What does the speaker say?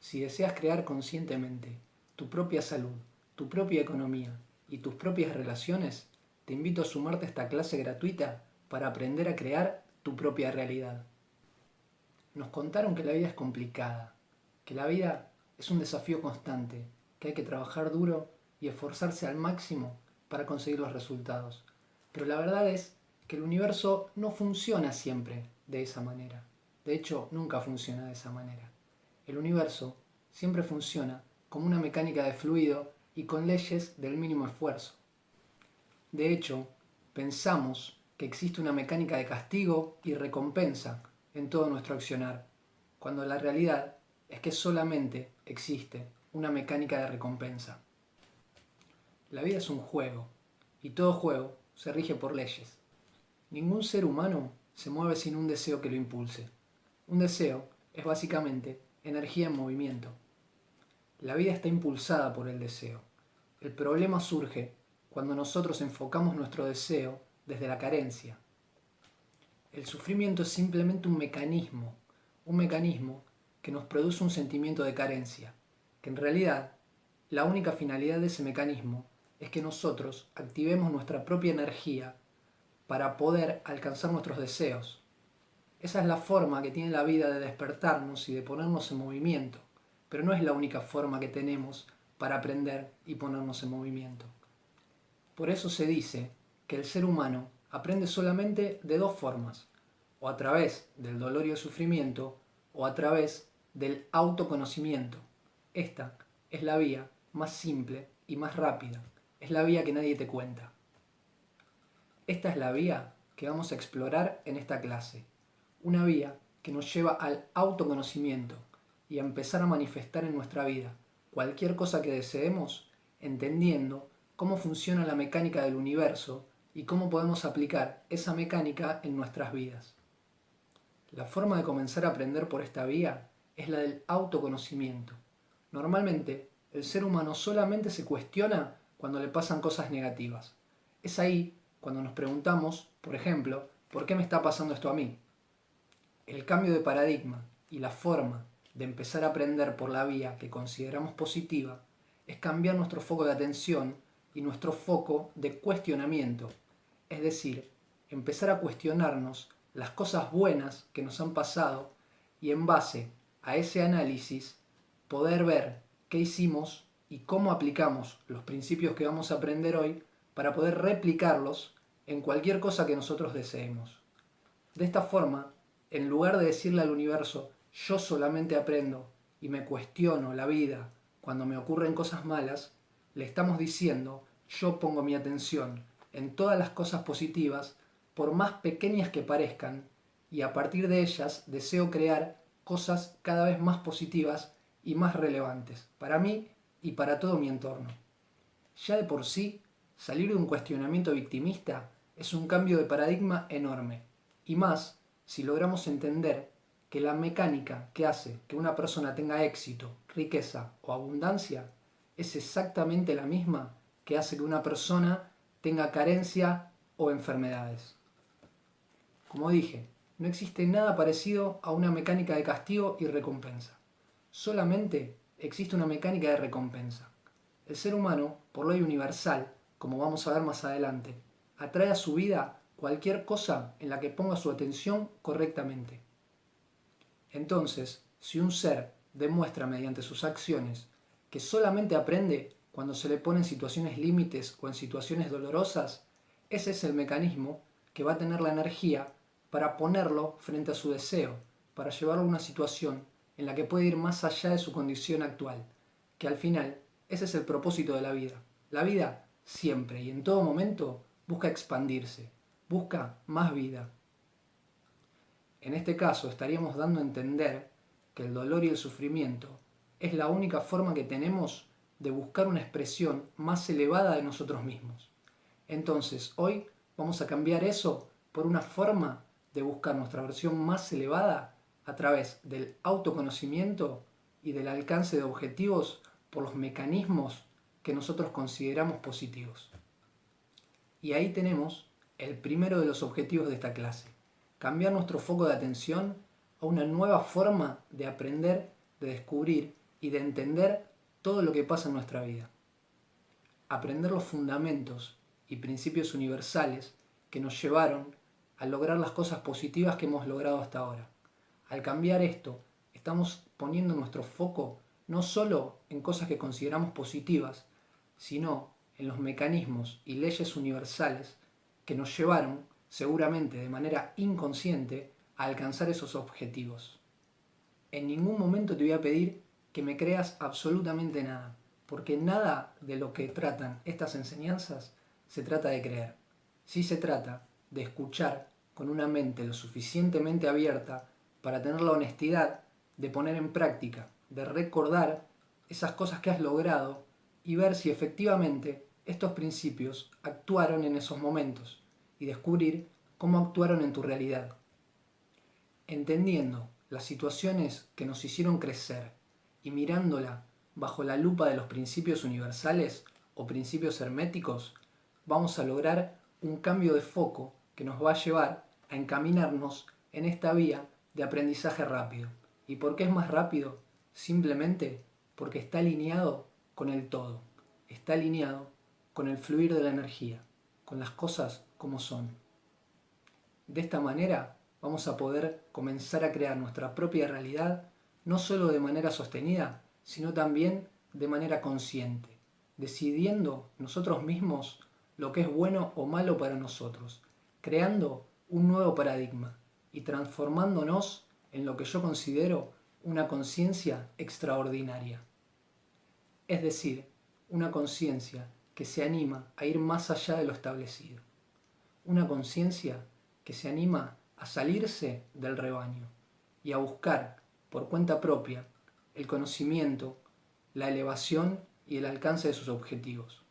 Si deseas crear conscientemente tu propia salud, tu propia economía y tus propias relaciones, te invito a sumarte a esta clase gratuita para aprender a crear tu propia realidad. Nos contaron que la vida es complicada, que la vida es un desafío constante, que hay que trabajar duro y esforzarse al máximo para conseguir los resultados. Pero la verdad es que el universo no funciona siempre de esa manera. De hecho, nunca funciona de esa manera. El universo siempre funciona como una mecánica de fluido y con leyes del mínimo esfuerzo. De hecho, pensamos que existe una mecánica de castigo y recompensa en todo nuestro accionar, cuando la realidad es que solamente existe una mecánica de recompensa. La vida es un juego, y todo juego se rige por leyes. Ningún ser humano se mueve sin un deseo que lo impulse. Un deseo es básicamente energía en movimiento. La vida está impulsada por el deseo. El problema surge cuando nosotros enfocamos nuestro deseo desde la carencia. El sufrimiento es simplemente un mecanismo que nos produce un sentimiento de carencia, que en realidad la única finalidad de ese mecanismo es que nosotros activemos nuestra propia energía para poder alcanzar nuestros deseos. Esa es la forma que tiene la vida de despertarnos y de ponernos en movimiento, pero no es la única forma que tenemos para aprender y ponernos en movimiento. Por eso se dice que el ser humano aprende solamente de dos formas, o a través del dolor y el sufrimiento, o a través del autoconocimiento. Esta es la vía más simple y más rápida, es la vía que nadie te cuenta. Esta es la vía que vamos a explorar en esta clase, una vía que nos lleva al autoconocimiento y a empezar a manifestar en nuestra vida cualquier cosa que deseemos, entendiendo cómo funciona la mecánica del universo y cómo podemos aplicar esa mecánica en nuestras vidas. La forma de comenzar a aprender por esta vía es la del autoconocimiento. Normalmente, el ser humano solamente se cuestiona cuando le pasan cosas negativas. Es ahí cuando nos preguntamos, por ejemplo, ¿por qué me está pasando esto a mí? El cambio de paradigma y la forma de empezar a aprender por la vía que consideramos positiva es cambiar nuestro foco de atención y nuestro foco de cuestionamiento, es decir, empezar a cuestionarnos las cosas buenas que nos han pasado y en base a ese análisis poder ver qué hicimos y cómo aplicamos los principios que vamos a aprender hoy para poder replicarlos en cualquier cosa que nosotros deseemos. De esta forma, en lugar de decirle al universo, yo solamente aprendo y me cuestiono la vida cuando me ocurren cosas malas, le estamos diciendo, yo pongo mi atención en todas las cosas positivas, por más pequeñas que parezcan, y a partir de ellas deseo crear cosas cada vez más positivas y más relevantes para mí y para todo mi entorno. Ya de por sí, salir de un cuestionamiento victimista es un cambio de paradigma enorme, y más si logramos entender que la mecánica que hace que una persona tenga éxito, riqueza o abundancia es exactamente la misma que hace que una persona tenga carencia o enfermedades. Como dije, no existe nada parecido a una mecánica de castigo y recompensa. Solamente existe una mecánica de recompensa. El ser humano, por ley universal, como vamos a ver más adelante, atrae a su vida cualquier cosa en la que ponga su atención correctamente. Entonces, si un ser demuestra mediante sus acciones que solamente aprende cuando se le ponen situaciones límites o en situaciones dolorosas, ese es el mecanismo que va a tener la energía para ponerlo frente a su deseo, para llevarlo a una situación en la que puede ir más allá de su condición actual, que al final ese es el propósito de la vida. La vida siempre y en todo momento busca expandirse, busca más vida. En este caso estaríamos dando a entender que el dolor y el sufrimiento es la única forma que tenemos de buscar una expresión más elevada de nosotros mismos. Entonces, hoy vamos a cambiar eso por una forma de buscar nuestra versión más elevada a través del autoconocimiento y del alcance de objetivos por los mecanismos que nosotros consideramos positivos. Y ahí tenemos el primero de los objetivos de esta clase: cambiar nuestro foco de atención a una nueva forma de aprender, de descubrir y de entender todo lo que pasa en nuestra vida. Aprender los fundamentos y principios universales que nos llevaron a lograr las cosas positivas que hemos logrado hasta ahora. Al cambiar esto, estamos poniendo nuestro foco no solo en cosas que consideramos positivas, sino en los mecanismos y leyes universales que nos llevaron, seguramente de manera inconsciente, a alcanzar esos objetivos. En ningún momento te voy a pedir que me creas absolutamente nada, porque nada de lo que tratan estas enseñanzas se trata de creer. Sí se trata de escuchar con una mente lo suficientemente abierta para tener la honestidad de poner en práctica, de recordar esas cosas que has logrado y ver si efectivamente estos principios actuaron en esos momentos y descubrir cómo actuaron en tu realidad. Entendiendo las situaciones que nos hicieron crecer y mirándola bajo la lupa de los principios universales o principios herméticos, vamos a lograr un cambio de foco que nos va a llevar a encaminarnos en esta vía de aprendizaje rápido. ¿Y por qué es más rápido? Simplemente porque está alineado con el todo, está alineado con el fluir de la energía, con las cosas como son. De esta manera vamos a poder comenzar a crear nuestra propia realidad, no solo de manera sostenida, sino también de manera consciente, decidiendo nosotros mismos lo que es bueno o malo para nosotros, creando un nuevo paradigma y transformándonos en lo que yo considero una conciencia extraordinaria. Es decir, una conciencia que se anima a ir más allá de lo establecido. Una conciencia que se anima a salirse del rebaño y a buscar por cuenta propia el conocimiento, la elevación y el alcance de sus objetivos.